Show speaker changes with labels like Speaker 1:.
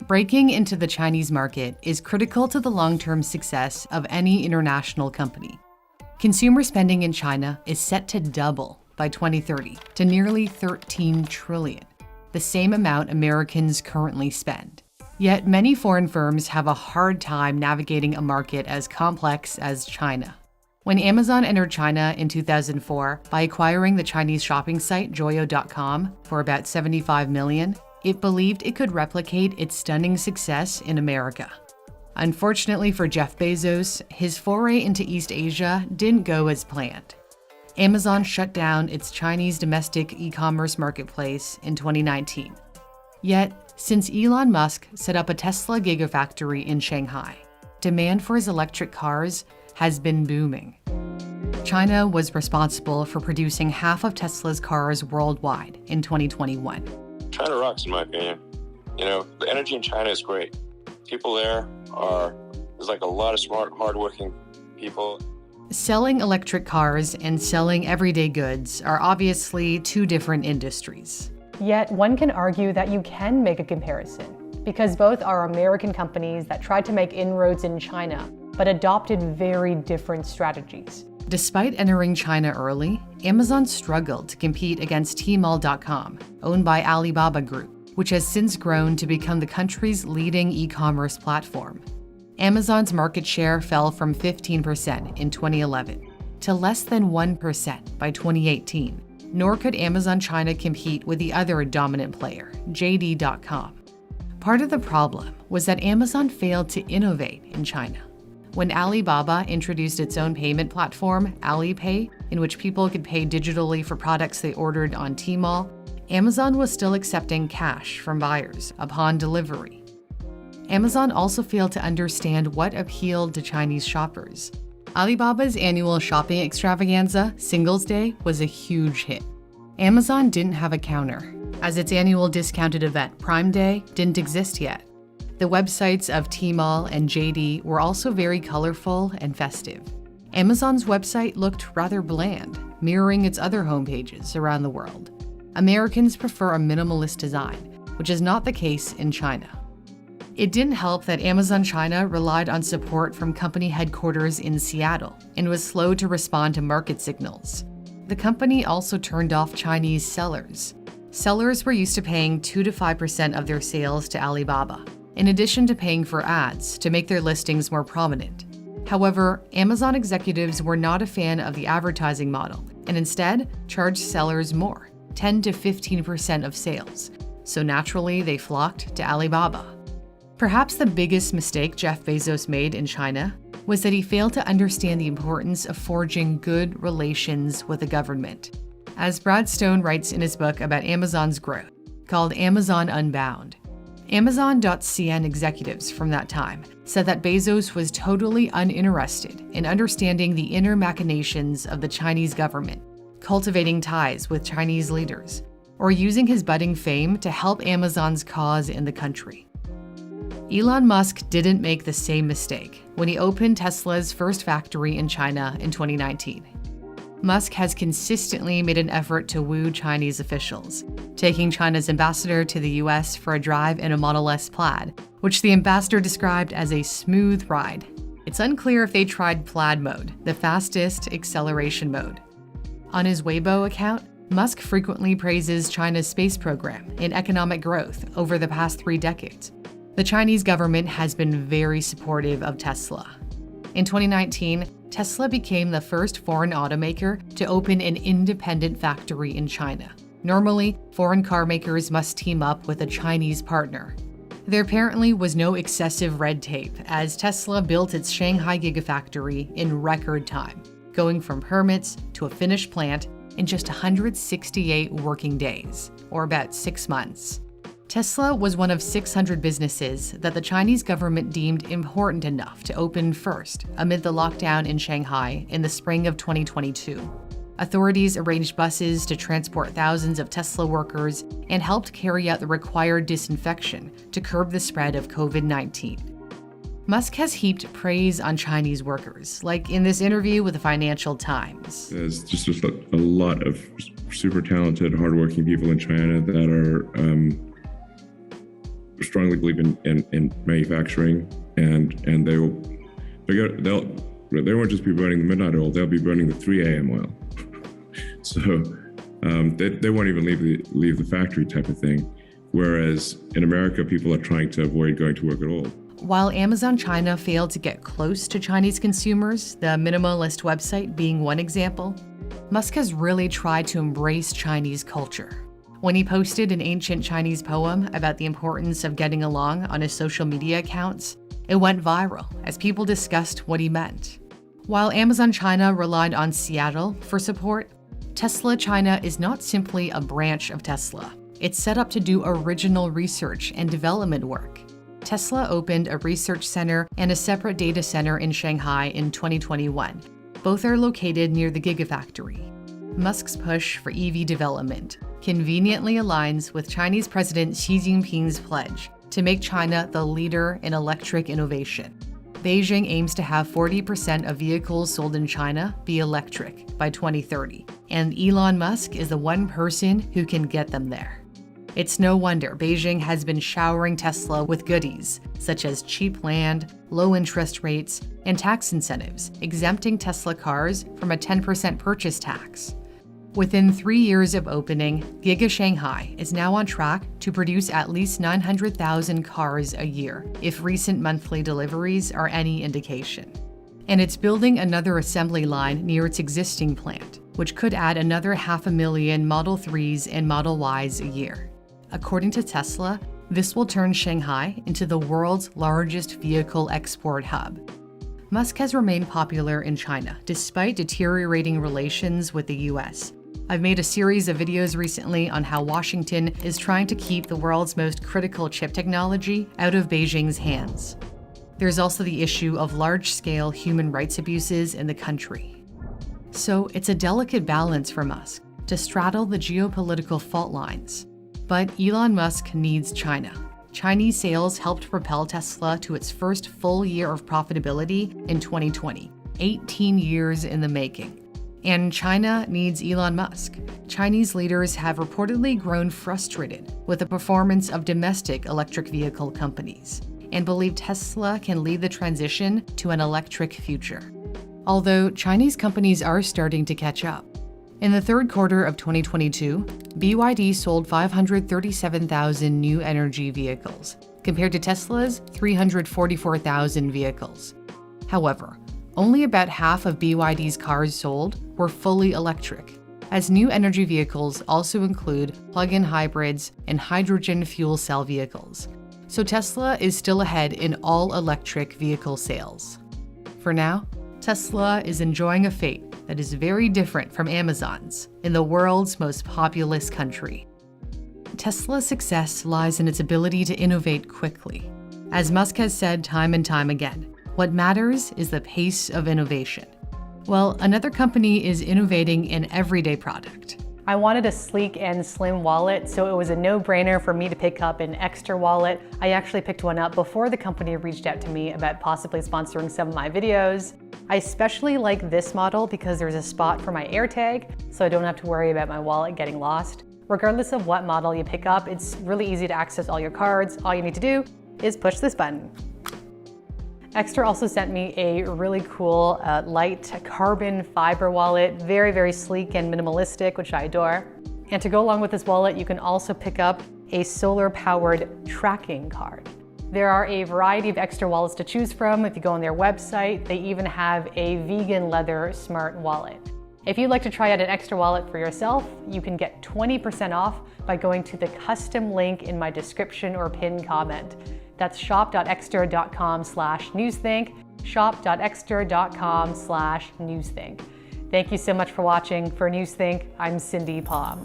Speaker 1: Breaking into the Chinese market is critical to the long-term success of any international company. Consumer spending in China is set to double by 2030 to nearly $13 trillion, the same amount Americans currently spend. Yet many foreign firms have a hard time navigating a market as complex as China. When Amazon entered China in 2004 by acquiring the Chinese shopping site Joyo.com for about $75 million, it believed it could replicate its stunning success in America. Unfortunately for Jeff Bezos, his foray into East Asia didn't go as planned. Amazon shut down its Chinese domestic e-commerce marketplace in 2019. Yet, since Elon Musk set up a Tesla Gigafactory in Shanghai, demand for his electric cars has been booming. China was responsible for producing half of Tesla's cars worldwide in 2021.
Speaker 2: China rocks, in my opinion. The energy in China is great. People there's like a lot of smart, hardworking people.
Speaker 1: Selling electric cars and selling everyday goods are obviously two different industries.
Speaker 3: Yet one can argue that you can make a comparison, because both are American companies that tried to make inroads in China, but adopted very different strategies.
Speaker 1: Despite entering China early, Amazon struggled to compete against Tmall.com, owned by Alibaba Group, which has since grown to become the country's leading e-commerce platform. Amazon's market share fell from 15% in 2011 to less than 1% by 2018, nor could Amazon China compete with the other dominant player, JD.com. Part of the problem was that Amazon failed to innovate in China. When Alibaba introduced its own payment platform, Alipay, in which people could pay digitally for products they ordered on Tmall, Amazon was still accepting cash from buyers upon delivery. Amazon also failed to understand what appealed to Chinese shoppers. Alibaba's annual shopping extravaganza, Singles Day, was a huge hit. Amazon didn't have a counter, as its annual discounted event, Prime Day, didn't exist yet. The websites of Tmall and JD were also very colorful and festive. Amazon's website looked rather bland, mirroring its other homepages around the world. Americans prefer a minimalist design, which is not the case in China. It didn't help that Amazon China relied on support from company headquarters in Seattle and was slow to respond to market signals. The company also turned off Chinese sellers. Sellers were used to paying 2 to 5% of their sales to Alibaba, in addition to paying for ads to make their listings more prominent. However, Amazon executives were not a fan of the advertising model and instead charged sellers more, 10 to 15% of sales. So naturally, they flocked to Alibaba. Perhaps the biggest mistake Jeff Bezos made in China was that he failed to understand the importance of forging good relations with the government. As Brad Stone writes in his book about Amazon's growth, called Amazon Unbound, Amazon.cn executives from that time said that Bezos was totally uninterested in understanding the inner machinations of the Chinese government, cultivating ties with Chinese leaders, or using his budding fame to help Amazon's cause in the country. Elon Musk didn't make the same mistake when he opened Tesla's first factory in China in 2019. Musk has consistently made an effort to woo Chinese officials, taking China's ambassador to the US for a drive in a Model S Plaid, which the ambassador described as a smooth ride. It's unclear if they tried Plaid mode, the fastest acceleration mode. On his Weibo account, Musk frequently praises China's space program and economic growth over the past 3 decades. The Chinese government has been very supportive of Tesla. In 2019, Tesla became the first foreign automaker to open an independent factory in China. Normally, foreign car makers must team up with a Chinese partner. There apparently was no excessive red tape, as Tesla built its Shanghai Gigafactory in record time, going from permits to a finished plant in just 168 working days, or about 6 months. Tesla was one of 600 businesses that the Chinese government deemed important enough to open first amid the lockdown in Shanghai in the spring of 2022. Authorities arranged buses to transport thousands of Tesla workers and helped carry out the required disinfection to curb the spread of COVID-19. Musk has heaped praise on Chinese workers, like in this interview with the Financial Times.
Speaker 4: There's just a lot of super talented, hardworking people in China that are strongly believe in manufacturing, and they won't just be burning the midnight oil; they'll be burning the 3 a.m. oil. So they won't even leave the factory type of thing. Whereas in America, people are trying to avoid going to work at all.
Speaker 1: While Amazon China failed to get close to Chinese consumers, the minimalist website being one example, Musk has really tried to embrace Chinese culture. When he posted an ancient Chinese poem about the importance of getting along on his social media accounts, it went viral as people discussed what he meant. While Amazon China relied on Seattle for support, Tesla China is not simply a branch of Tesla. It's set up to do original research and development work. Tesla opened a research center and a separate data center in Shanghai in 2021. Both are located near the Gigafactory. Musk's push for EV development conveniently aligns with Chinese President Xi Jinping's pledge to make China the leader in electric innovation. Beijing aims to have 40% of vehicles sold in China be electric by 2030, and Elon Musk is the one person who can get them there. It's no wonder Beijing has been showering Tesla with goodies, such as cheap land, low interest rates, and tax incentives, exempting Tesla cars from a 10% purchase tax. Within 3 years of opening, Giga Shanghai is now on track to produce at least 900,000 cars a year, if recent monthly deliveries are any indication. And it's building another assembly line near its existing plant, which could add another 500,000 Model 3s and Model Ys a year. According to Tesla, this will turn Shanghai into the world's largest vehicle export hub. Musk has remained popular in China despite deteriorating relations with the US. I've made a series of videos recently on how Washington is trying to keep the world's most critical chip technology out of Beijing's hands. There's also the issue of large-scale human rights abuses in the country. So it's a delicate balance for Musk to straddle the geopolitical fault lines. But Elon Musk needs China. Chinese sales helped propel Tesla to its first full year of profitability in 2020, 18 years in the making. And China needs Elon Musk. Chinese leaders have reportedly grown frustrated with the performance of domestic electric vehicle companies and believe Tesla can lead the transition to an electric future. Although Chinese companies are starting to catch up. In the third quarter of 2022, BYD sold 537,000 new energy vehicles, compared to Tesla's 344,000 vehicles. However, only about half of BYD's cars sold were fully electric, as new energy vehicles also include plug-in hybrids and hydrogen fuel cell vehicles. So Tesla is still ahead in all electric vehicle sales. For now, Tesla is enjoying a fate that is very different from Amazon's in the world's most populous country. Tesla's success lies in its ability to innovate quickly. As Musk has said time and time again, what matters is the pace of innovation. Well, another company is innovating an everyday product.
Speaker 3: I wanted a sleek and slim wallet, so it was a no-brainer for me to pick up an Extra wallet. I actually picked one up before the company reached out to me about possibly sponsoring some of my videos. I especially like this model because there's a spot for my AirTag, so I don't have to worry about my wallet getting lost. Regardless of what model you pick up, it's really easy to access all your cards. All you need to do is push this button. Extra also sent me a really cool light carbon fiber wallet, very, very sleek and minimalistic, which I adore. And to go along with this wallet, you can also pick up a solar-powered tracking card. There are a variety of Extra wallets to choose from. If you go on their website, they even have a vegan leather smart wallet. If you'd like to try out an Extra wallet for yourself, you can get 20% off by going to the custom link in my description or pinned comment. That's shop.extra.com/newsthink, shop.extra.com/newsthink. Thank you so much for watching. For Newsthink, I'm Cindy Palm.